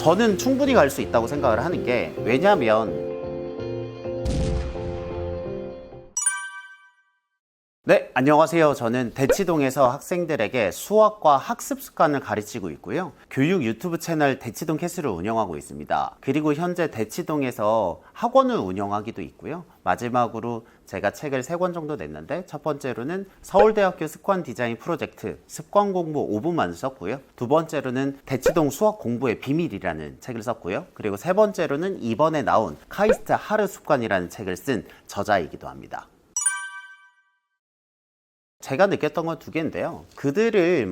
저는 충분히 갈 수 있다고 생각을 하는 게, 왜냐면 네, 안녕하세요. 저는 대치동에서 학생들에게 수학과 학습 습관을 가르치고 있고요. 교육 유튜브 채널 대치동 캐슬을 운영하고 있습니다. 그리고 현재 대치동에서 학원을 운영하기도 있고요. 마지막으로 제가 책을 3권 정도 냈는데, 첫 번째로는 서울대학교 습관 디자인 프로젝트 습관 공부 5분만 썼고요. 두 번째로는 대치동 수학 공부의 비밀이라는 책을 썼고요. 그리고 세 번째로는 이번에 나온 카이스트 하루 습관이라는 책을 쓴 저자이기도 합니다. 제가 느꼈던 건 2개인데요. 그들을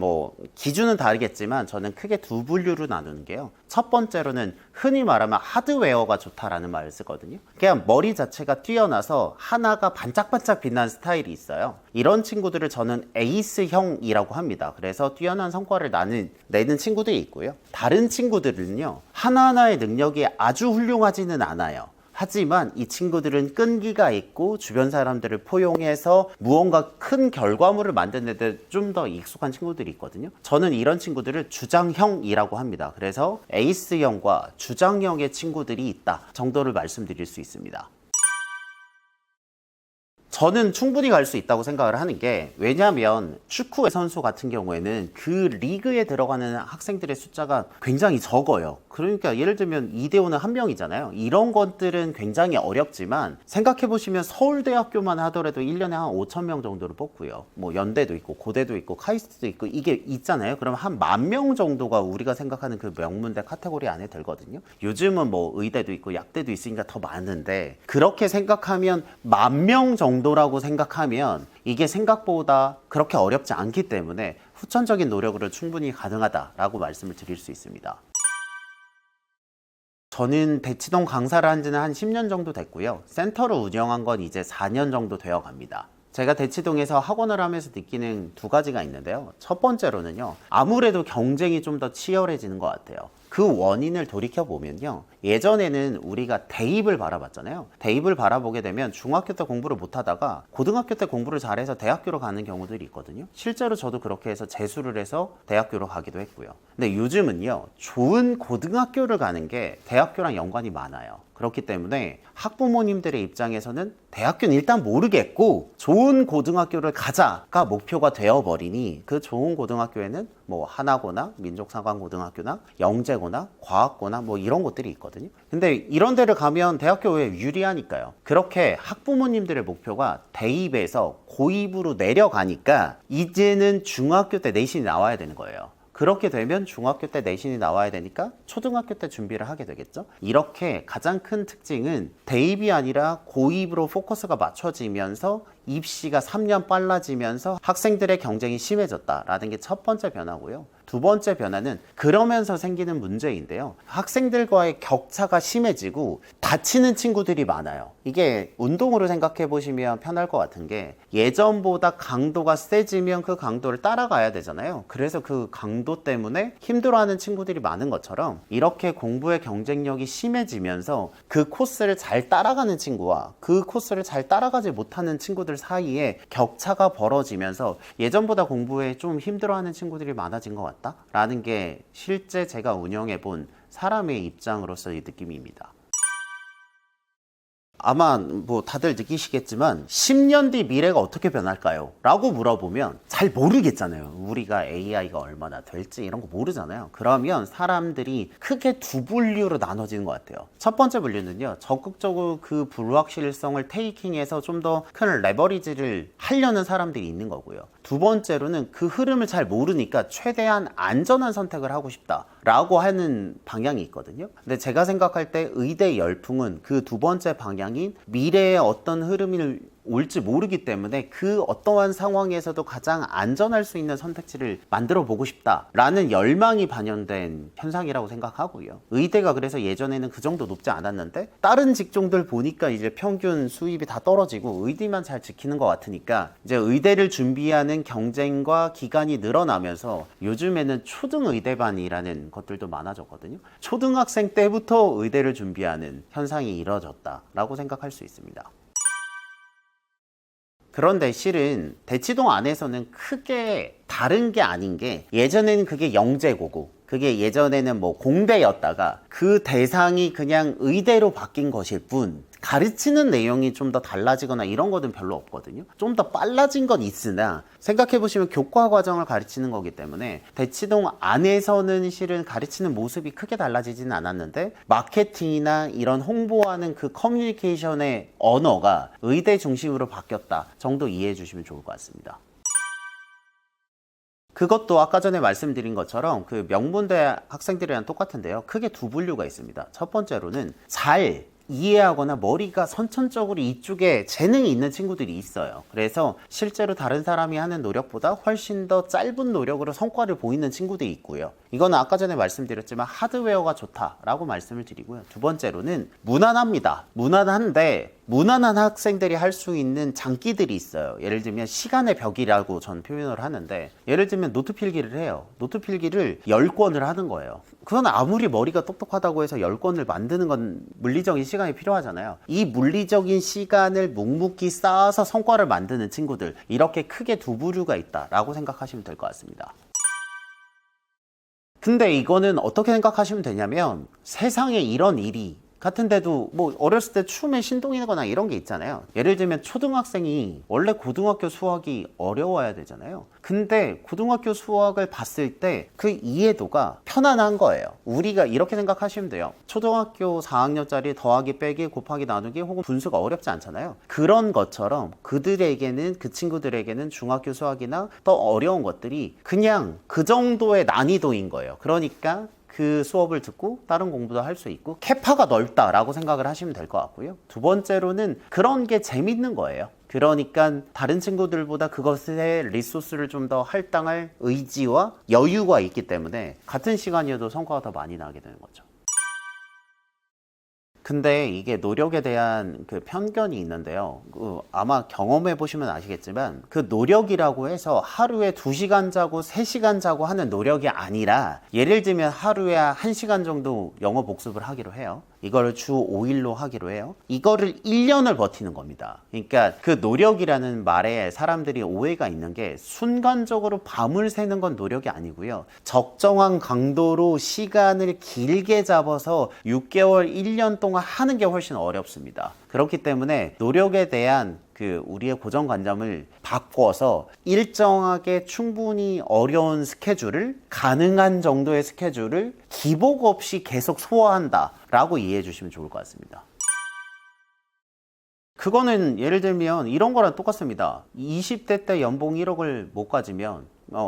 기준은 다르겠지만 저는 크게 2분류로 나누는 게요. 첫 번째로는 흔히 말하면 하드웨어가 좋다라는 말을 쓰거든요. 그냥 머리 자체가 뛰어나서 하나가 반짝반짝 빛나는 스타일이 있어요. 이런 친구들을 저는 에이스형이라고 합니다. 그래서 뛰어난 성과를 내는 친구들이 있고요. 다른 친구들은요, 하나하나의 능력이 아주 훌륭하지는 않아요. 하지만 이 친구들은 끈기가 있고 주변 사람들을 포용해서 무언가 큰 결과물을 만드는 데 좀 더 익숙한 친구들이 있거든요. 저는 이런 친구들을 주장형이라고 합니다. 그래서 에이스형과 주장형의 친구들이 있다 정도를 말씀드릴 수 있습니다. 저는 충분히 갈 수 있다고 생각을 하는 게, 왜냐하면 축구 선수 같은 경우에는 그 리그에 들어가는 학생들의 숫자가 굉장히 적어요. 그러니까 예를 들면 2대5는 1명이잖아요. 이런 것들은 굉장히 어렵지만, 생각해보시면 서울대학교만 하더라도 1년에 한 5,000명 정도를 뽑고요. 연대도 있고 고대도 있고 카이스트도 있고 이게 있잖아요. 그럼 한 10,000명 정도가 우리가 생각하는 그 명문대 카테고리 안에 들거든요. 요즘은 의대도 있고 약대도 있으니까 더 많은데, 그렇게 생각하면 10,000명 정도라고 생각하면 이게 생각보다 그렇게 어렵지 않기 때문에 후천적인 노력으로 충분히 가능하다라고 말씀을 드릴 수 있습니다. 저는 대치동 강사를 한 지는 한 10년 정도 됐고요. 센터를 운영한 건 이제 4년 정도 되어 갑니다. 제가 대치동에서 학원을 하면서 느끼는 2가지가 있는데요. 첫 번째로는요, 아무래도 경쟁이 좀 더 치열해지는 것 같아요. 그 원인을 돌이켜보면요, 예전에는 우리가 대입을 바라봤잖아요. 대입을 바라보게 되면 중학교 때 공부를 못하다가 고등학교 때 공부를 잘해서 대학교로 가는 경우들이 있거든요. 실제로 저도 그렇게 해서 재수를 해서 대학교로 가기도 했고요. 근데 요즘은요, 좋은 고등학교를 가는 게 대학교랑 연관이 많아요. 그렇기 때문에 학부모님들의 입장에서는 대학교는 일단 모르겠고 좋은 고등학교를 가자가 목표가 되어버리니, 그 좋은 고등학교에는 하나고나 민족사관고등학교나 영재고나 과학고나 이런 곳들이 있거든요. 근데 이런 데를 가면 대학교에 유리하니까요. 그렇게 학부모님들의 목표가 대입에서 고입으로 내려가니까 이제는 중학교 때 내신이 나와야 되는 거예요. 그렇게 되면 중학교 때 내신이 나와야 되니까 초등학교 때 준비를 하게 되겠죠. 이렇게 가장 큰 특징은 대입이 아니라 고입으로 포커스가 맞춰지면서 입시가 3년 빨라지면서 학생들의 경쟁이 심해졌다라는 게 첫 번째 변화고요. 두 번째 변화는 그러면서 생기는 문제인데요. 학생들과의 격차가 심해지고 다치는 친구들이 많아요. 이게 운동으로 생각해 보시면 편할 것 같은 게, 예전보다 강도가 세지면 그 강도를 따라가야 되잖아요. 그래서 그 강도 때문에 힘들어하는 친구들이 많은 것처럼, 이렇게 공부의 경쟁력이 심해지면서 그 코스를 잘 따라가는 친구와 그 코스를 잘 따라가지 못하는 친구들 사이에 격차가 벌어지면서 예전보다 공부에 좀 힘들어하는 친구들이 많아진 것 같다 라는 게 실제 제가 운영해 본 사람의 입장으로서의 느낌입니다. 아마 다들 느끼시겠지만 10년 뒤 미래가 어떻게 변할까요? 라고 물어보면 잘 모르겠잖아요. 우리가 AI가 얼마나 될지 이런 거 모르잖아요. 그러면 사람들이 크게 2분류로 나눠지는 것 같아요. 첫 번째 분류는요, 적극적으로 그 불확실성을 테이킹해서 좀 더 큰 레버리지를 하려는 사람들이 있는 거고요. 두 번째로는 그 흐름을 잘 모르니까 최대한 안전한 선택을 하고 싶다 라고 하는 방향이 있거든요. 근데 제가 생각할 때 의대 열풍은 그 2번째 방향인 미래의 어떤 흐름을 올지 모르기 때문에 그 어떠한 상황에서도 가장 안전할 수 있는 선택지를 만들어 보고 싶다라는 열망이 반영된 현상이라고 생각하고요. 의대가 그래서 예전에는 그 정도 높지 않았는데 다른 직종들 보니까 이제 평균 수입이 다 떨어지고 의대만 잘 지키는 것 같으니까 이제 의대를 준비하는 경쟁과 기간이 늘어나면서 요즘에는 초등의대반이라는 것들도 많아졌거든요. 초등학생 때부터 의대를 준비하는 현상이 이뤄졌다라고 생각할 수 있습니다. 그런데 실은 대치동 안에서는 크게 다른 게 아닌 게, 예전에는 그게 영재고고 그게 예전에는 뭐 공대였다가 그 대상이 그냥 의대로 바뀐 것일 뿐 가르치는 내용이 좀 더 달라지거나 이런 거는 별로 없거든요. 좀 더 빨라진 건 있으나 생각해보시면 교과 과정을 가르치는 거기 때문에 대치동 안에서는 실은 가르치는 모습이 크게 달라지지는 않았는데 마케팅이나 이런 홍보하는 그 커뮤니케이션의 언어가 의대 중심으로 바뀌었다 정도 이해해 주시면 좋을 것 같습니다. 그것도 아까 전에 말씀드린 것처럼 그 명문대 학생들이랑 똑같은데요. 크게 두 분류가 있습니다. 첫 번째로는 잘 이해하거나 머리가 선천적으로 이쪽에 재능이 있는 친구들이 있어요. 그래서 실제로 다른 사람이 하는 노력보다 훨씬 더 짧은 노력으로 성과를 보이는 친구들이 있고요. 이거는 아까 전에 말씀드렸지만 하드웨어가 좋다라고 말씀을 드리고요. 두 번째로는 무난합니다. 무난한데 무난한 학생들이 할 수 있는 장기들이 있어요. 예를 들면 시간의 벽이라고 전 표현을 하는데, 예를 들면 노트 필기를 해요. 노트 필기를 10권을 하는 거예요. 그건 아무리 머리가 똑똑하다고 해서 10권을 만드는 건 물리적인 시간이 필요하잖아요. 이 물리적인 시간을 묵묵히 쌓아서 성과를 만드는 친구들, 이렇게 크게 두 부류가 있다라고 생각하시면 될 것 같습니다. 근데 이거는 어떻게 생각하시면 되냐면, 세상에 이런 일이 같은데도 뭐 어렸을 때 춤에 신동이 나거나 이런 게 있잖아요. 예를 들면 초등학생이 원래 고등학교 수학이 어려워야 되잖아요. 근데 고등학교 수학을 봤을 때 그 이해도가 편안한 거예요. 우리가 이렇게 생각하시면 돼요. 초등학교 4학년짜리 더하기 빼기 곱하기 나누기 혹은 분수가 어렵지 않잖아요. 그런 것처럼 그들에게는, 그 친구들에게는 중학교 수학이나 더 어려운 것들이 그냥 그 정도의 난이도인 거예요. 그러니까 그 수업을 듣고 다른 공부도 할 수 있고 캐파가 넓다라고 생각을 하시면 될 것 같고요. 두 번째로는 그런 게 재밌는 거예요. 그러니까 다른 친구들보다 그것에 리소스를 좀 더 할당할 의지와 여유가 있기 때문에 같은 시간이어도 성과가 더 많이 나게 되는 거죠. 근데 이게 노력에 대한 그 편견이 있는데요. 아마 경험해 보시면 아시겠지만 그 노력이라고 해서 하루에 2시간 자고 3시간 자고 하는 노력이 아니라, 예를 들면 하루에 1시간 정도 영어 복습을 하기로 해요. 이거를 주 5일로 하기로 해요. 이거를 1년을 버티는 겁니다. 그러니까 그 노력이라는 말에 사람들이 오해가 있는 게, 순간적으로 밤을 새는 건 노력이 아니고요. 적정한 강도로 시간을 길게 잡아서 6개월, 1년 동안 하는 게 훨씬 어렵습니다. 그렇기 때문에 노력에 대한 그 우리의 고정관념을 바꿔서 일정하게 충분히 어려운 스케줄을, 가능한 정도의 스케줄을 기복 없이 계속 소화한다 라고 이해해 주시면 좋을 것 같습니다. 그거는 예를 들면 이런 거랑 똑같습니다. 20대 때 연봉 1억을 못 가지면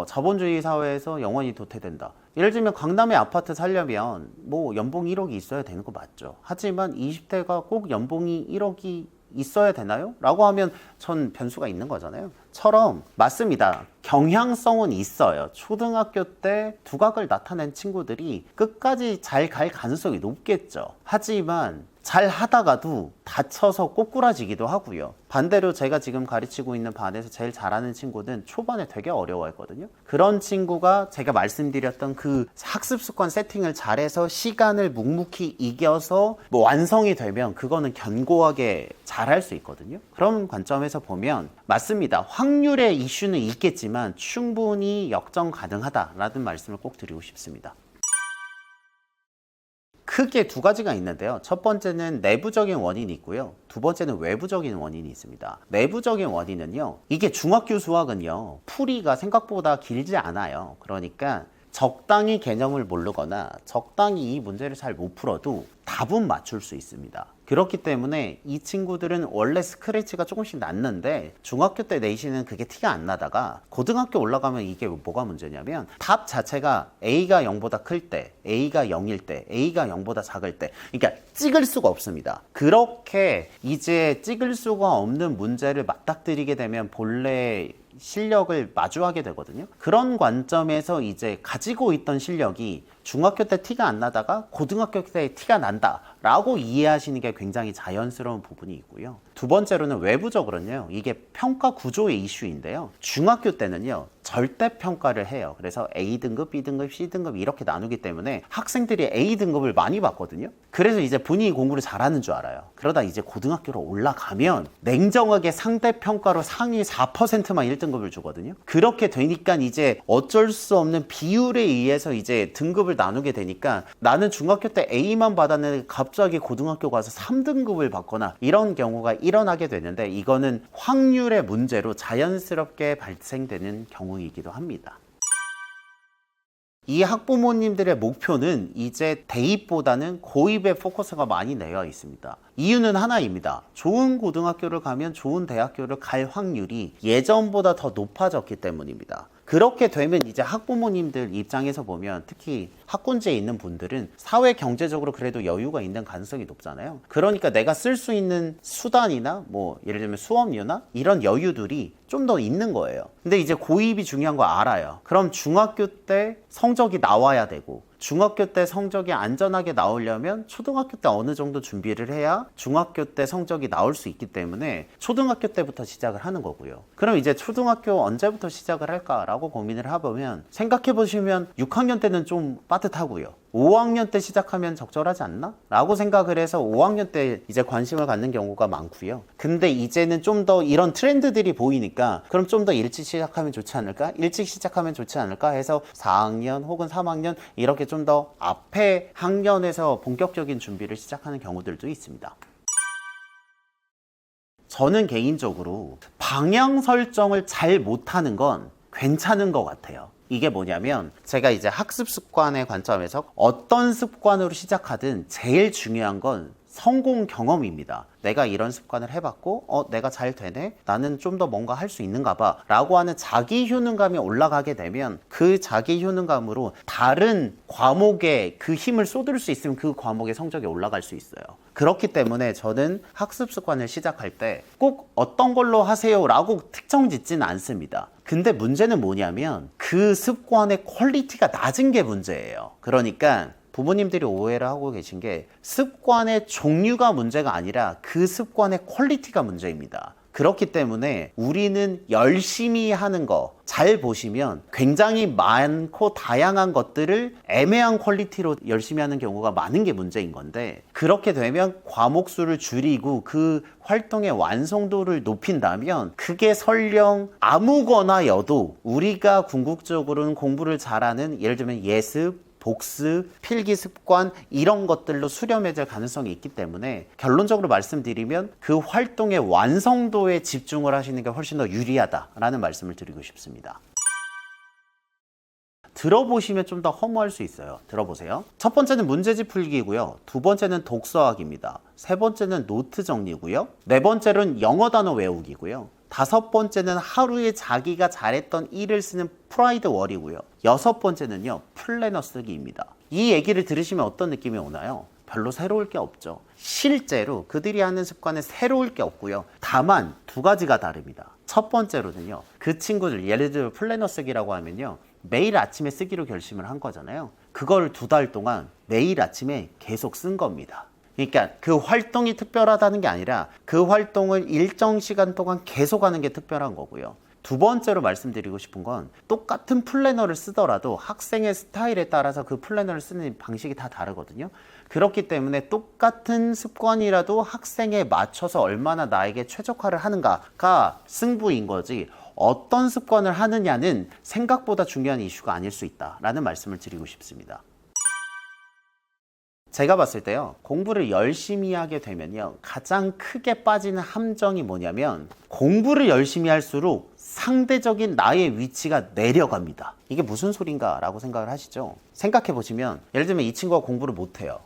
자본주의 사회에서 영원히 도태된다. 예를 들면 강남에 아파트 살려면 뭐 연봉 1억이 있어야 되는 거 맞죠. 하지만 20대가 꼭 연봉이 1억이 있어야 되나요? 라고 하면 전 변수가 있는 거잖아요. 처럼 맞습니다. 경향성은 있어요. 초등학교 때 두각을 나타낸 친구들이 끝까지 잘 갈 가능성이 높겠죠. 하지만 잘 하다가도 다쳐서 꼬꾸라지기도 하고요. 반대로 제가 지금 가르치고 있는 반에서 제일 잘하는 친구는 초반에 되게 어려워했거든요. 그런 친구가 제가 말씀드렸던 그 학습 습관 세팅을 잘해서 시간을 묵묵히 이겨서 뭐 완성이 되면 그거는 견고하게 잘할 수 있거든요. 그런 관점에서 보면 맞습니다. 확률의 이슈는 있겠지만 충분히 역전 가능하다라는 말씀을 꼭 드리고 싶습니다. 크게 두 가지가 있는데요. 첫 번째는 내부적인 원인이 있고요. 두 번째는 외부적인 원인이 있습니다. 내부적인 원인은요, 이게 중학교 수학은요, 풀이가 생각보다 길지 않아요. 그러니까 적당히 개념을 모르거나 적당히 이 문제를 잘 못 풀어도 답은 맞출 수 있습니다. 그렇기 때문에 이 친구들은 원래 스크래치가 조금씩 났는데 중학교 때 내신은 그게 티가 안 나다가 고등학교 올라가면 이게 뭐가 문제냐면 답 자체가 A가 0보다 클 때, A가 0일 때, A가 0보다 작을 때, 그러니까 찍을 수가 없습니다. 그렇게 이제 찍을 수가 없는 문제를 맞닥뜨리게 되면 본래 실력을 마주하게 되거든요. 그런 관점에서 이제 가지고 있던 실력이 중학교 때 티가 안 나다가 고등학교 때 티가 난다 라고 이해하시는 게 굉장히 자연스러운 부분이 있고요. 두 번째로는 외부적으로는요, 이게 평가 구조의 이슈인데요. 중학교 때는요, 절대평가를 해요. 그래서 A등급, B등급, C등급 이렇게 나누기 때문에 학생들이 A등급을 많이 받거든요. 그래서 이제 본인이 공부를 잘하는 줄 알아요. 그러다 이제 고등학교로 올라가면 냉정하게 상대평가로 상위 4%만 1등급을 주거든요. 그렇게 되니까 이제 어쩔 수 없는 비율에 의해서 이제 등급을 나누게 되니까 나는 중학교 때 A만 받았는데 갑자기 고등학교 가서 3등급을 받거나 이런 경우가 일어나게 되는데, 이거는 확률의 문제로 자연스럽게 발생되는 경우이기도 합니다. 이 학부모님들의 목표는 이제 대입보다는 고입에 포커스가 많이 되어 있습니다. 이유는 하나입니다. 좋은 고등학교를 가면 좋은 대학교를 갈 확률이 예전보다 더 높아졌기 때문입니다. 그렇게 되면 이제 학부모님들 입장에서 보면, 특히 학군지에 있는 분들은 사회 경제적으로 그래도 여유가 있는 가능성이 높잖아요. 그러니까 내가 쓸 수 있는 수단이나 뭐 예를 들면 수업료나 이런 여유들이 좀 더 있는 거예요. 근데 이제 고입이 중요한 거 알아요. 그럼 중학교 때 성적이 나와야 되고, 중학교 때 성적이 안전하게 나오려면 초등학교 때 어느 정도 준비를 해야 중학교 때 성적이 나올 수 있기 때문에 초등학교 때부터 시작을 하는 거고요. 그럼 이제 초등학교 언제부터 시작을 할까라고 고민을 해보면, 생각해 보시면 6학년 때는 좀 빠듯하고요. 5학년 때 시작하면 적절하지 않나? 라고 생각을 해서 5학년 때 이제 관심을 갖는 경우가 많고요. 근데 이제는 좀 더 이런 트렌드들이 보이니까 그럼 좀 더 일찍 시작하면 좋지 않을까? 일찍 시작하면 좋지 않을까? 해서 4학년 혹은 3학년 이렇게 좀 더 앞에 학년에서 본격적인 준비를 시작하는 경우들도 있습니다. 저는 개인적으로 방향 설정을 잘 못하는 건 괜찮은 것 같아요. 이게 뭐냐면, 제가 이제 학습 습관의 관점에서 어떤 습관으로 시작하든 제일 중요한 건 성공 경험입니다. 내가 이런 습관을 해봤고 내가 잘 되네? 나는 좀 더 뭔가 할 수 있는가 봐 라고 하는 자기 효능감이 올라가게 되면, 그 자기 효능감으로 다른 과목에 그 힘을 쏟을 수 있으면 그 과목의 성적이 올라갈 수 있어요. 그렇기 때문에 저는 학습 습관을 시작할 때 꼭 어떤 걸로 하세요 라고 특정 짓지는 않습니다. 근데 문제는 뭐냐면 그 습관의 퀄리티가 낮은 게 문제예요. 그러니까 부모님들이 오해를 하고 계신 게, 습관의 종류가 문제가 아니라 그 습관의 퀄리티가 문제입니다. 그렇기 때문에 우리는 열심히 하는 거, 잘 보시면 굉장히 많고 다양한 것들을 애매한 퀄리티로 열심히 하는 경우가 많은 게 문제인 건데, 그렇게 되면 과목 수를 줄이고 그 활동의 완성도를 높인다면 그게 설령 아무거나여도 우리가 궁극적으로는 공부를 잘하는, 예를 들면 예습, 복습, 필기 습관 이런 것들로 수렴해질 가능성이 있기 때문에, 결론적으로 말씀드리면 그 활동의 완성도에 집중을 하시는 게 훨씬 더 유리하다라는 말씀을 드리고 싶습니다. 들어보시면 좀 더 허무할 수 있어요. 들어보세요. 첫 번째는 문제집 풀기고요. 두 번째는 독서하기입니다. 세 번째는 노트 정리고요. 네 번째는 영어 단어 외우기고요. 다섯 번째는 하루에 자기가 잘했던 일을 쓰는 프라이드 월이고요. 여섯 번째는요, 플래너 쓰기입니다. 이 얘기를 들으시면 어떤 느낌이 오나요? 별로 새로울 게 없죠. 실제로 그들이 하는 습관은 새로울 게 없고요. 다만 두 가지가 다릅니다. 첫 번째로는요, 그 친구들, 예를 들어 플래너 쓰기라고 하면요, 매일 아침에 쓰기로 결심을 한 거잖아요. 그걸 2달 동안 매일 아침에 계속 쓴 겁니다. 그러니까 그 활동이 특별하다는 게 아니라 그 활동을 일정 시간 동안 계속하는 게 특별한 거고요. 두 번째로 말씀드리고 싶은 건, 똑같은 플래너를 쓰더라도 학생의 스타일에 따라서 그 플래너를 쓰는 방식이 다 다르거든요. 그렇기 때문에 똑같은 습관이라도 학생에 맞춰서 얼마나 나에게 최적화를 하는가가 승부인 거지, 어떤 습관을 하느냐는 생각보다 중요한 이슈가 아닐 수 있다라는 말씀을 드리고 싶습니다. 제가 봤을 때요, 공부를 열심히 하게 되면요, 가장 크게 빠지는 함정이 뭐냐면, 공부를 열심히 할수록 상대적인 나의 위치가 내려갑니다. 이게 무슨 소린가 라고 생각을 하시죠? 생각해 보시면, 예를 들면 이 친구가 공부를 못해요.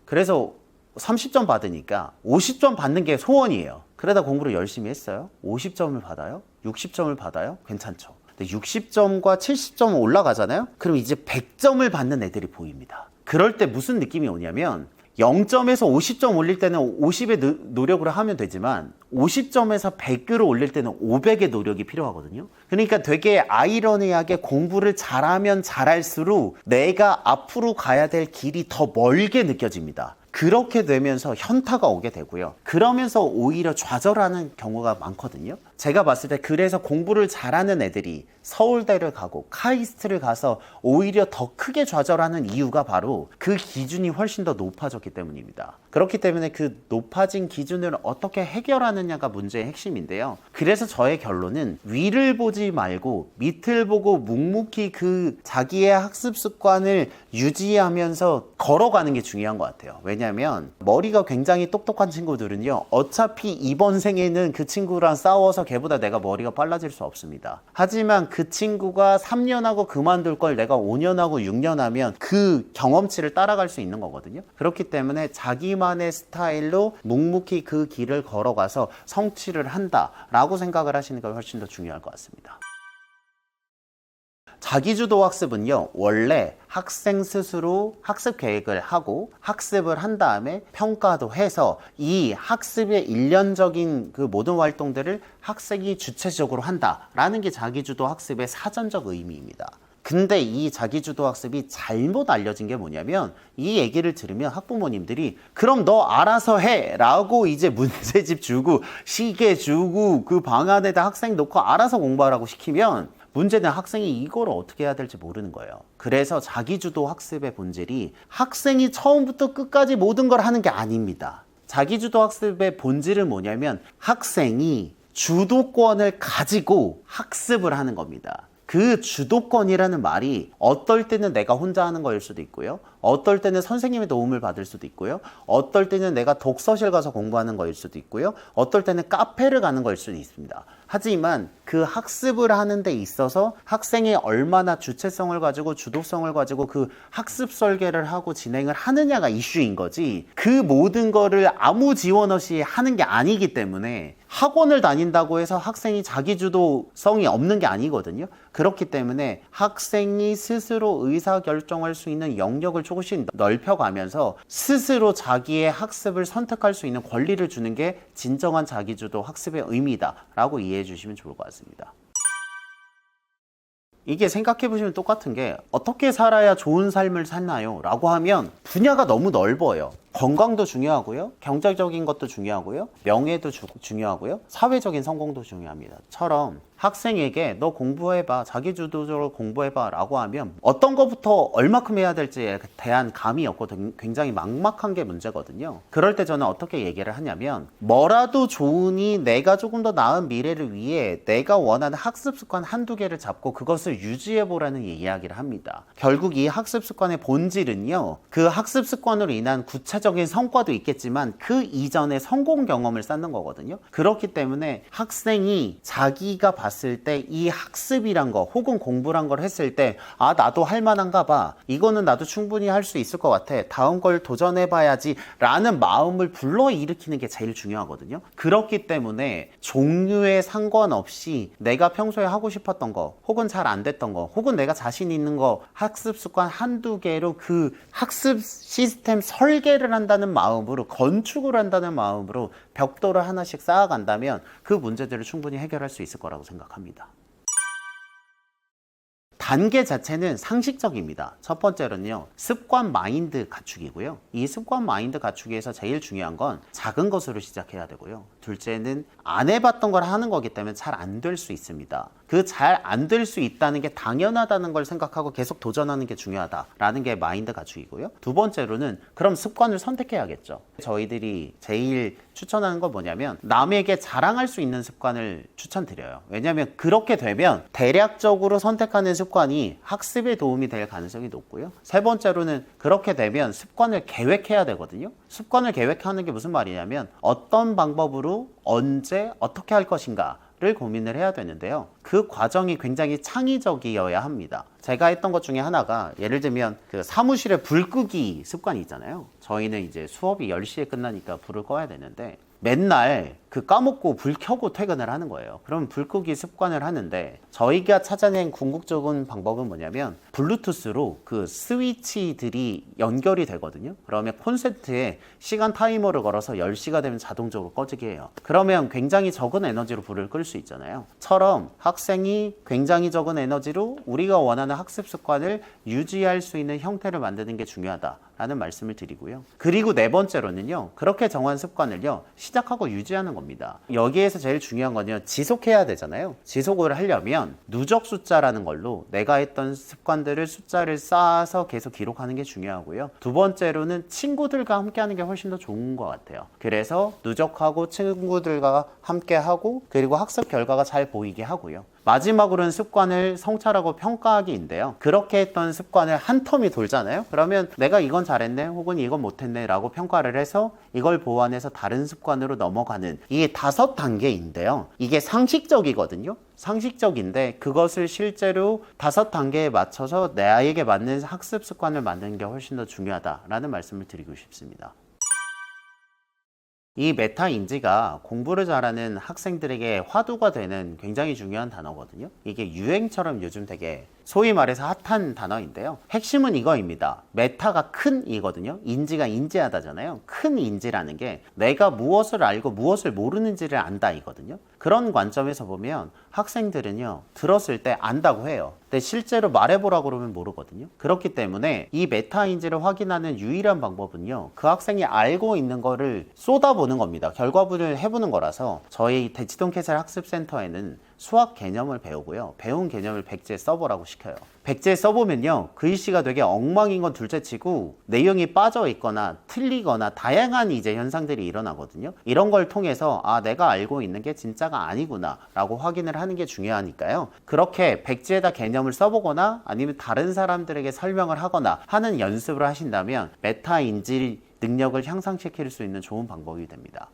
그래서 30점 받으니까 50점 받는 게 소원이에요. 그러다 공부를 열심히 했어요. 50점을 받아요? 60점을 받아요? 괜찮죠. 근데 60점과 70점 올라가잖아요? 그럼 이제 100점을 받는 애들이 보입니다. 그럴 때 무슨 느낌이 오냐면, 0점에서 50점 올릴 때는 50의 노력을 하면 되지만 50점에서 100으로 올릴 때는 500의 노력이 필요하거든요. 그러니까 되게 아이러니하게 공부를 잘하면 잘할수록 내가 앞으로 가야 될 길이 더 멀게 느껴집니다. 그렇게 되면서 현타가 오게 되고요. 그러면서 오히려 좌절하는 경우가 많거든요. 제가 봤을 때 그래서 공부를 잘하는 애들이 서울대를 가고 카이스트를 가서 오히려 더 크게 좌절하는 이유가 바로 그 기준이 훨씬 더 높아졌기 때문입니다. 그렇기 때문에 그 높아진 기준을 어떻게 해결하느냐가 문제의 핵심인데요. 그래서 저의 결론은 위를 보지 말고 밑을 보고 묵묵히 그 자기의 학습 습관을 유지하면서 걸어가는 게 중요한 것 같아요. 왜냐하면 머리가 굉장히 똑똑한 친구들은요, 어차피 이번 생에는 그 친구랑 싸워서 걔보다 내가 머리가 빨라질 수 없습니다. 하지만 그 친구가 3년 하고 그만둘 걸 내가 5년 하고 6년 하면 그 경험치를 따라갈 수 있는 거거든요. 그렇기 때문에 자기만의 스타일로 묵묵히 그 길을 걸어가서 성취를 한다라고 생각을 하시는 게 훨씬 더 중요할 것 같습니다. 자기주도 학습은요, 원래 학생 스스로 학습 계획을 하고 학습을 한 다음에 평가도 해서 이 학습의 일련적인 그 모든 활동들을 학생이 주체적으로 한다라는 게 자기주도 학습의 사전적 의미입니다. 근데 이 자기주도 학습이 잘못 알려진 게 뭐냐면, 이 얘기를 들으면 학부모님들이 그럼 너 알아서 해 라고 이제 문제집 주고 시계 주고 그 방 안에다 학생 놓고 알아서 공부하라고 시키면, 문제는 학생이 이걸 어떻게 해야 될지 모르는 거예요. 그래서 자기주도 학습의 본질이 학생이 처음부터 끝까지 모든 걸 하는 게 아닙니다. 자기주도 학습의 본질은 뭐냐면 학생이 주도권을 가지고 학습을 하는 겁니다. 그 주도권이라는 말이 어떨 때는 내가 혼자 하는 거일 수도 있고요. 어떨 때는 선생님의 도움을 받을 수도 있고요. 어떨 때는 내가 독서실 가서 공부하는 거일 수도 있고요. 어떨 때는 카페를 가는 거일 수도 있습니다. 하지만 그 학습을 하는 데 있어서 학생이 얼마나 주체성을 가지고 주도성을 가지고 그 학습 설계를 하고 진행을 하느냐가 이슈인 거지, 그 모든 거를 아무 지원 없이 하는 게 아니기 때문에 학원을 다닌다고 해서 학생이 자기주도성이 없는 게 아니거든요. 그렇기 때문에 학생이 스스로 의사결정할 수 있는 영역을 조금씩 넓혀가면서 스스로 자기의 학습을 선택할 수 있는 권리를 주는 게 진정한 자기주도 학습의 의미다 라고 이해해 주시면 좋을 것 같습니다. 이게 생각해보시면 똑같은 게, 어떻게 살아야 좋은 삶을 살나요? 라고 하면 분야가 너무 넓어요. 건강도 중요하고요, 경제적인 것도 중요하고요, 명예도 중요하고요, 사회적인 성공도 중요합니다. 처럼 학생에게 너 공부해봐, 자기주도적으로 공부해봐 라고 하면 어떤 것부터 얼마큼 해야 될지에 대한 감이 없고 굉장히 막막한 게 문제거든요. 그럴 때 저는 어떻게 얘기를 하냐면, 뭐라도 좋으니 내가 조금 더 나은 미래를 위해 내가 원하는 학습 습관 한두 개를 잡고 그것을 유지해보라는 이야기를 합니다. 결국 이 학습 습관의 본질은요, 그 학습 습관으로 인한 구체적인 성과도 있겠지만 그 이전의 성공 경험을 쌓는 거거든요. 그렇기 때문에 학생이 자기가 봤을 때 이 학습이란 거 혹은 공부란 걸 했을 때, 아 나도 할 만한가 봐, 이거는 나도 충분히 할 수 있을 것 같아, 다음 걸 도전해 봐야지 라는 마음을 불러일으키는 게 제일 중요하거든요. 그렇기 때문에 종류에 상관없이 내가 평소에 하고 싶었던 거 혹은 잘 안 됐던 거 혹은 내가 자신 있는 거 학습 습관 한두 개로 그 학습 시스템 설계를 한다는 마음으로, 건축을 한다는 마음으로 벽돌을 하나씩 쌓아간다면 그 문제들을 충분히 해결할 수 있을 거라고 생각합니다. 단계 자체는 상식적입니다. 첫 번째로는요, 습관 마인드 갖추기고요. 이 습관 마인드 갖추기에서 제일 중요한 건 작은 것으로 시작해야 되고요. 둘째는 안 해봤던 걸 하는 거기 때문에 잘 안 될 수 있습니다. 그 잘 안 될 수 있다는 게 당연하다는 걸 생각하고 계속 도전하는 게 중요하다라는 게 마인드 갖추기고요. 두 번째로는 그럼 습관을 선택해야겠죠. 저희들이 제일 추천하는 건 뭐냐면, 남에게 자랑할 수 있는 습관을 추천드려요. 왜냐하면 그렇게 되면 대략적으로 선택하는 습관이 학습에 도움이 될 가능성이 높고요. 세 번째로는 그렇게 되면 습관을 계획해야 되거든요. 습관을 계획하는 게 무슨 말이냐면, 어떤 방법으로 언제 어떻게 할 것인가 를 고민을 해야 되는데요. 그 과정이 굉장히 창의적이어야 합니다. 제가 했던 것 중에 하나가, 예를 들면 그 사무실에 불 끄기 습관이 있잖아요. 저희는 이제 수업이 10시에 끝나니까 불을 꺼야 되는데 맨날 그 까먹고 불 켜고 퇴근을 하는 거예요. 그럼 불 끄기 습관을 하는데, 저희가 찾아낸 궁극적인 방법은 뭐냐면 블루투스로 그 스위치들이 연결이 되거든요. 그러면 콘센트에 시간 타이머를 걸어서 10시가 되면 자동적으로 꺼지게 해요. 그러면 굉장히 적은 에너지로 불을 끌 수 있잖아요. 처럼 학생이 굉장히 적은 에너지로 우리가 원하는 학습 습관을 유지할 수 있는 형태를 만드는 게 중요하다 라는 말씀을 드리고요. 그리고 네 번째로는요, 그렇게 정한 습관을요, 시작하고 유지하는 겁니다. 여기에서 제일 중요한 건요, 지속해야 되잖아요. 지속을 하려면 누적 숫자라는 걸로 내가 했던 습관들을 숫자를 쌓아서 계속 기록하는 게 중요하고요. 두 번째로는 친구들과 함께 하는 게 훨씬 더 좋은 것 같아요. 그래서 누적하고 친구들과 함께 하고, 그리고 학습 결과가 잘 보이게 하고요. 마지막으로는 습관을 성찰하고 평가하기인데요. 그렇게 했던 습관을 한 텀이 돌잖아요. 그러면 내가 이건 잘했네 혹은 이건 못했네 라고 평가를 해서 이걸 보완해서 다른 습관으로 넘어가는, 이게 5단계인데요. 이게 상식적이거든요. 상식적인데 그것을 실제로 5단계에 맞춰서 나에게 맞는 학습 습관을 만드는 게 훨씬 더 중요하다라는 말씀을 드리고 싶습니다. 이 메타인지가 공부를 잘하는 학생들에게 화두가 되는 굉장히 중요한 단어거든요. 이게 유행처럼 요즘 되게 소위 말해서 핫한 단어인데요. 핵심은 이거입니다. 메타가 큰 이거든요. 인지가 인지하다잖아요. 큰 인지라는 게 내가 무엇을 알고 무엇을 모르는지를 안다 이거든요. 그런 관점에서 보면 학생들은요, 들었을 때 안다고 해요. 근데 실제로 말해보라고 그러면 모르거든요. 그렇기 때문에 이 메타인지를 확인하는 유일한 방법은요, 그 학생이 알고 있는 거를 쏟아보는 겁니다. 결과물을 해보는 거라서 저희 대치동 캐슬 학습센터에는 수학 개념을 배우고요. 배운 개념을 백지에 써보라고 시켜요. 백지에 써보면요, 글씨가 되게 엉망인 건 둘째치고 내용이 빠져 있거나 틀리거나 다양한 이제 현상들이 일어나거든요. 이런 걸 통해서 아, 내가 알고 있는 게 진짜가 아니구나 라고 확인을 하는 게 중요하니까요. 그렇게 백지에다 개념을 써보거나 아니면 다른 사람들에게 설명을 하거나 하는 연습을 하신다면 메타인지 능력을 향상시킬 수 있는 좋은 방법이 됩니다.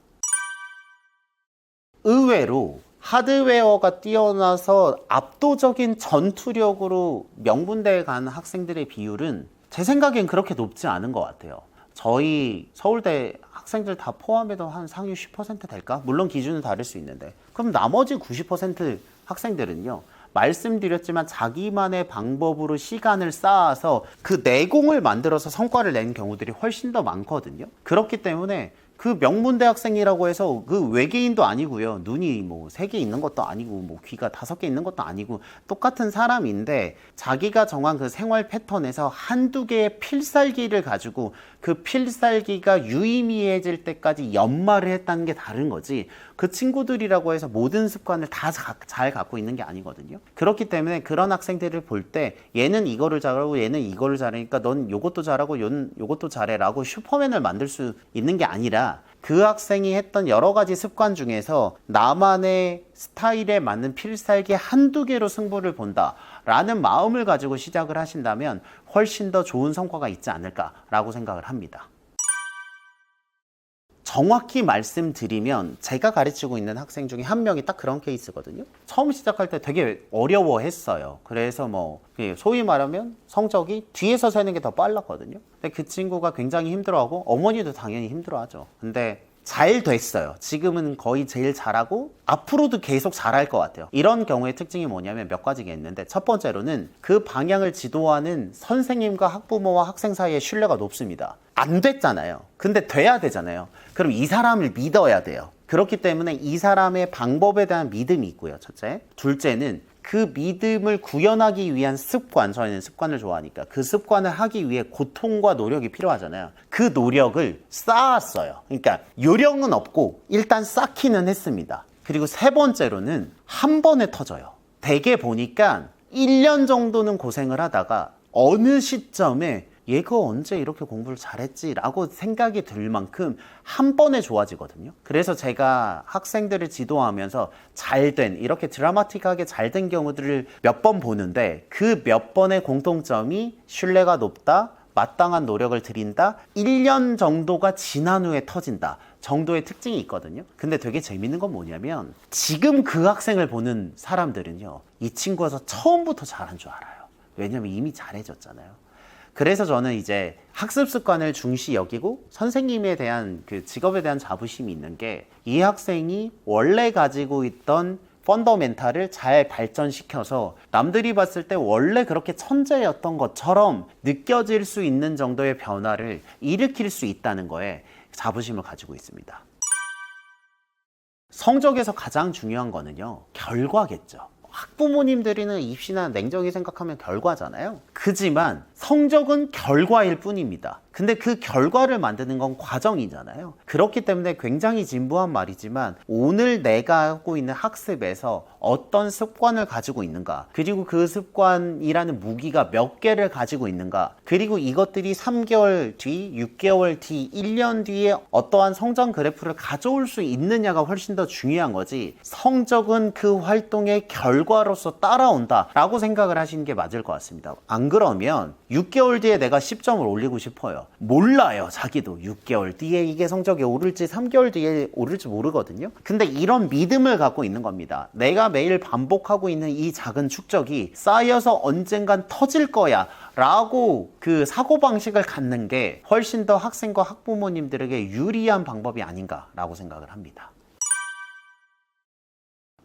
의외로 하드웨어가 뛰어나서 압도적인 전투력으로 명문대에 간 학생들의 비율은 제 생각엔 그렇게 높지 않은 것 같아요. 저희 서울대 학생들 다 포함해도 한 상위 10% 될까? 물론 기준은 다를 수 있는데, 그럼 나머지 90% 학생들은요, 말씀드렸지만 자기만의 방법으로 시간을 쌓아서 그 내공을 만들어서 성과를 낸 경우들이 훨씬 더 많거든요. 그렇기 때문에 그 명문대 학생이라고 해서 그 외계인도 아니고요. 눈이 뭐 3개 있는 것도 아니고 뭐 귀가 5개 있는 것도 아니고 똑같은 사람인데 자기가 정한 그 생활 패턴에서 한두 개의 필살기를 가지고 그 필살기가 유의미해질 때까지 연마를 했다는 게 다른 거지, 그 친구들이라고 해서 모든 습관을 다 잘 갖고 있는 게 아니거든요. 그렇기 때문에 그런 학생들을 볼 때 얘는 이거를 잘하고 얘는 이거를 잘하니까 넌 요것도 잘하고 요것도 잘해 라고 슈퍼맨을 만들 수 있는 게 아니라 그 학생이 했던 여러 가지 습관 중에서 나만의 스타일에 맞는 필살기 한두 개로 승부를 본다 라는 마음을 가지고 시작을 하신다면 훨씬 더 좋은 성과가 있지 않을까라고 생각을 합니다. 정확히 말씀드리면 제가 가르치고 있는 학생 중에 한 명이 딱 그런 케이스거든요. 처음 시작할 때 되게 어려워했어요. 그래서 뭐 소위 말하면 성적이 뒤에서 세는 게 더 빨랐거든요. 근데 그 친구가 굉장히 힘들어하고 어머니도 당연히 힘들어하죠. 근데 잘 됐어요. 지금은 거의 제일 잘하고 앞으로도 계속 잘할 것 같아요. 이런 경우의 특징이 뭐냐면 몇 가지가 있는데, 첫 번째로는 그 방향을 지도하는 선생님과 학부모와 학생 사이의 신뢰가 높습니다. 안 됐잖아요. 근데 돼야 되잖아요. 그럼 이 사람을 믿어야 돼요. 그렇기 때문에 이 사람의 방법에 대한 믿음이 있고요. 첫째. 둘째는 그 믿음을 구현하기 위한 습관, 저희는 습관을 좋아하니까 그 습관을 하기 위해 고통과 노력이 필요하잖아요. 그 노력을 쌓았어요. 그러니까 요령은 없고 일단 쌓기는 했습니다. 그리고 세 번째로는 한 번에 터져요. 대개 보니까 1년 정도는 고생을 하다가 어느 시점에 얘가 언제 이렇게 공부를 잘했지? 라고 생각이 들 만큼 한 번에 좋아지거든요. 그래서 제가 학생들을 지도하면서 잘된, 이렇게 드라마틱하게 잘된 경우들을 몇 번 보는데 그 몇 번의 공통점이 신뢰가 높다, 마땅한 노력을 들인다, 1년 정도가 지난 후에 터진다 정도의 특징이 있거든요. 근데 되게 재밌는 건 뭐냐면 지금 그 학생을 보는 사람들은요, 이 친구가 처음부터 잘한 줄 알아요. 왜냐면 이미 잘해졌잖아요. 그래서 저는 이제 학습 습관을 중시 여기고 선생님에 대한 그 직업에 대한 자부심이 있는 게, 이 학생이 원래 가지고 있던 펀더멘탈을 잘 발전시켜서 남들이 봤을 때 원래 그렇게 천재였던 것처럼 느껴질 수 있는 정도의 변화를 일으킬 수 있다는 거에 자부심을 가지고 있습니다. 성적에서 가장 중요한 거는요, 결과겠죠. 학부모님들이는 입시나 냉정히 생각하면 결과잖아요. 그지만 성적은 결과일 뿐입니다. 근데 그 결과를 만드는 건 과정이잖아요. 그렇기 때문에 굉장히 진부한 말이지만 오늘 내가 하고 있는 학습에서 어떤 습관을 가지고 있는가, 그리고 그 습관이라는 무기가 몇 개를 가지고 있는가, 그리고 이것들이 3개월 뒤, 6개월 뒤, 1년 뒤에 어떠한 성장 그래프를 가져올 수 있느냐가 훨씬 더 중요한 거지, 성적은 그 활동의 결과로서 따라온다 라고 생각을 하시는 게 맞을 것 같습니다. 안 그러면 6개월 뒤에 내가 10점을 올리고 싶어요. 몰라요. 자기도 6개월 뒤에 이게 성적이 오를지 3개월 뒤에 오를지 모르거든요. 근데 이런 믿음을 갖고 있는 겁니다. 내가 매일 반복하고 있는 이 작은 축적이 쌓여서 언젠간 터질 거야 라고 그 사고방식을 갖는 게 훨씬 더 학생과 학부모님들에게 유리한 방법이 아닌가 라고 생각을 합니다.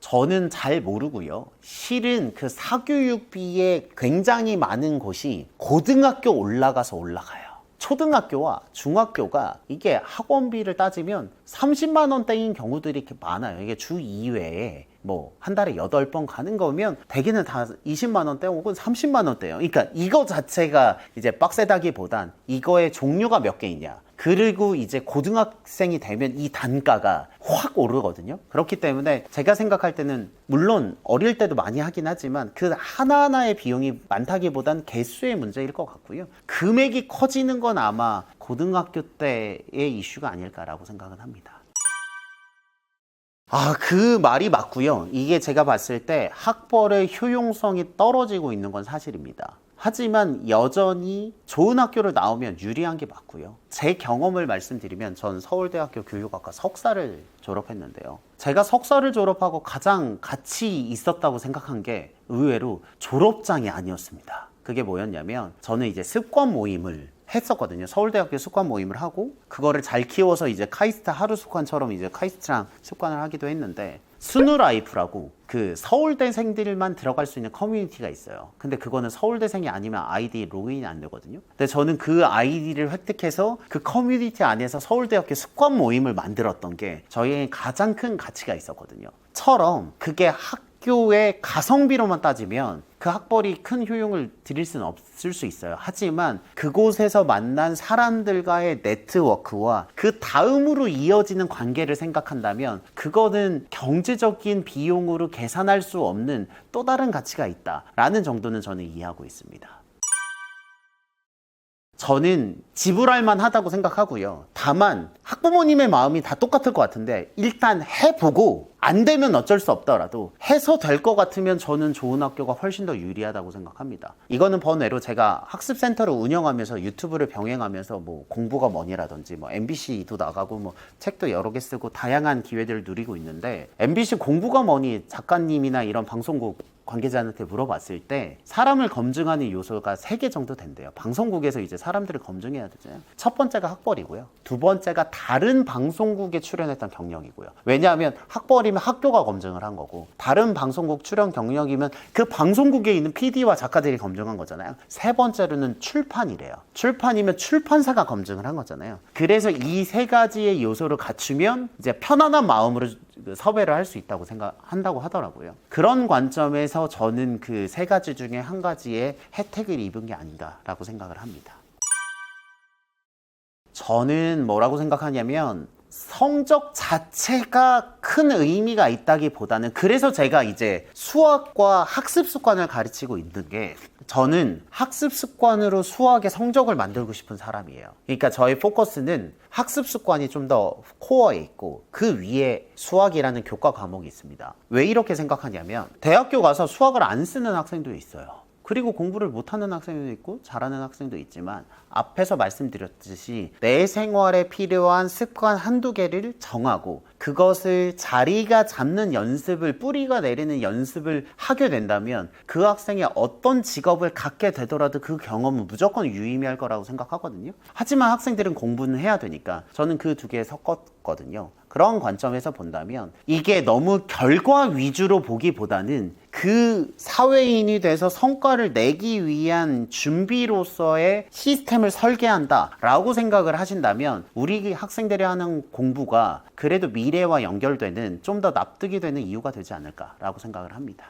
저는 잘 모르고요. 실은 그 사교육비에 굉장히 많은 곳이 고등학교 올라가서 올라가요. 초등학교와 중학교가 이게 학원비를 따지면 30만 원대인 경우들이 이렇게 많아요. 이게 주 2회에 뭐 한 달에 8번 가는 거면 대개는 다 20만 원대 혹은 30만 원대예요. 그러니까 이거 자체가 이제 빡세다기보단 이거의 종류가 몇 개 있냐. 그리고 이제 고등학생이 되면 이 단가가 확 오르거든요. 그렇기 때문에 제가 생각할 때는 물론 어릴 때도 많이 하긴 하지만 그 하나하나의 비용이 많다기보단 개수의 문제일 것 같고요. 금액이 커지는 건 아마 고등학교 때의 이슈가 아닐까라고 생각은 합니다. 그 말이 맞고요. 이게 제가 봤을 때 학벌의 효용성이 떨어지고 있는 건 사실입니다. 하지만 여전히 좋은 학교를 나오면 유리한 게 맞고요. 제 경험을 말씀드리면 전 서울대학교 교육학과 석사를 졸업했는데요. 제가 석사를 졸업하고 가장 가치 있었다고 생각한 게 의외로 졸업장이 아니었습니다. 그게 뭐였냐면 저는 이제 습관 모임을 했었거든요. 서울대학교 습관 모임을 하고 그거를 잘 키워서 이제 카이스트 하루 습관처럼 이제 카이스트랑 습관을 하기도 했는데 스누라이프라고 그 서울대생들만 들어갈 수 있는 커뮤니티가 있어요. 근데 그거는 서울대생이 아니면 아이디 로그인이 안 되거든요. 근데 저는 그 아이디를 획득해서 그 커뮤니티 안에서 서울대학교 습관 모임을 만들었던 게 저희의 가장 큰 가치가 있었거든요. 처럼 그게 학교의 가성비로만 따지면 그 학벌이 큰 효용을 드릴 수는 없을 수 있어요. 하지만 그곳에서 만난 사람들과의 네트워크와 그 다음으로 이어지는 관계를 생각한다면 그거는 경제적인 비용으로 계산할 수 없는 또 다른 가치가 있다라는 정도는 저는 이해하고 있습니다. 저는 지불할 만하다고 생각하고요. 다만 학부모님의 마음이 다 똑같을 것 같은데 일단 해보고 안 되면 어쩔 수 없더라도 해서 될 것 같으면 저는 좋은 학교가 훨씬 더 유리하다고 생각합니다. 이거는 번외로 제가 학습센터를 운영하면서 유튜브를 병행하면서 뭐 공부가 뭐니라든지 뭐 MBC도 나가고 뭐 책도 여러 개 쓰고 다양한 기회들을 누리고 있는데 MBC 공부가 뭐니 작가님이나 이런 방송국 관계자한테 물어봤을 때 사람을 검증하는 요소가 3개 정도 된대요. 방송국에서 이제 사람들을 검증해야 되잖아요. 첫 번째가 학벌이고요. 두 번째가 다른 방송국에 출연했던 경력이고요. 왜냐하면 학벌이면 학교가 검증을 한 거고 다른 방송국 출연 경력이면 그 방송국에 있는 PD와 작가들이 검증한 거잖아요. 세 번째로는 출판이래요. 출판이면 출판사가 검증을 한 거잖아요. 그래서 이 3가지의 요소를 갖추면 이제 편안한 마음으로 섭외를 할 수 있다고 생각한다고 하더라고요. 그런 관점에서 저는 그 3가지 중에 한 가지의 혜택을 입은 게 아닌가라고 생각을 합니다. 저는 뭐라고 생각하냐면 성적 자체가 큰 의미가 있다기보다는 그래서 제가 이제 수학과 학습 습관을 가르치고 있는 게 저는 학습 습관으로 수학의 성적을 만들고 싶은 사람이에요. 그러니까 저의 포커스는 학습 습관이 좀 더 코어에 있고 그 위에 수학이라는 교과 과목이 있습니다. 왜 이렇게 생각하냐면 대학교 가서 수학을 안 쓰는 학생도 있어요. 그리고 공부를 못하는 학생도 있고 잘하는 학생도 있지만 앞에서 말씀드렸듯이 내 생활에 필요한 습관 한두 개를 정하고 그것을 자리가 잡는 연습을 뿌리가 내리는 연습을 하게 된다면 그 학생이 어떤 직업을 갖게 되더라도 그 경험은 무조건 유의미할 거라고 생각하거든요. 하지만 학생들은 공부는 해야 되니까 저는 그 2개 섞었거든요. 그런 관점에서 본다면 이게 너무 결과 위주로 보기보다는 그 사회인이 돼서 성과를 내기 위한 준비로서의 시스템을 설계한다라고 생각을 하신다면 우리 학생들이 하는 공부가 그래도 미래와 연결되는 좀 더 납득이 되는 이유가 되지 않을까라고 생각을 합니다.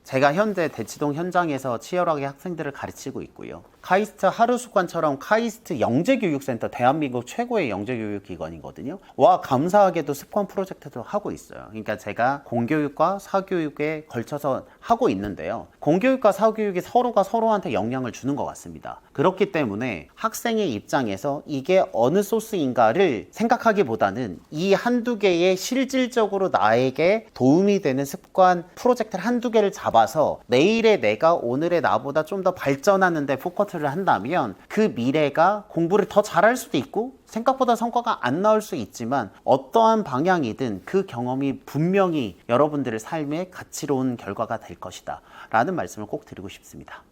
제가 현재 대치동 현장에서 치열하게 학생들을 가르치고 있고요. 카이스트 하루숙관처럼 카이스트 영재교육센터, 대한민국 최고의 영재교육기관이거든요. 와, 감사하게도 습관 프로젝트도 하고 있어요. 그러니까 제가 공교육과 사교육에 걸쳐서 하고 있는데요. 공교육과 사교육이 서로가 서로한테 영향을 주는 것 같습니다. 그렇기 때문에 학생의 입장에서 이게 어느 소스인가를 생각하기보다는 이 한두 개의 실질적으로 나에게 도움이 되는 습관 프로젝트를 한두 개를 잡아서 내일의 내가 오늘의 나보다 좀 더 발전하는데 포커스를 한다면 그 미래가 공부를 더 잘할 수도 있고 생각보다 성과가 안 나올 수 있지만 어떠한 방향이든 그 경험이 분명히 여러분들의 삶에 가치로운 결과가 될 것이다 라는 말씀을 꼭 드리고 싶습니다.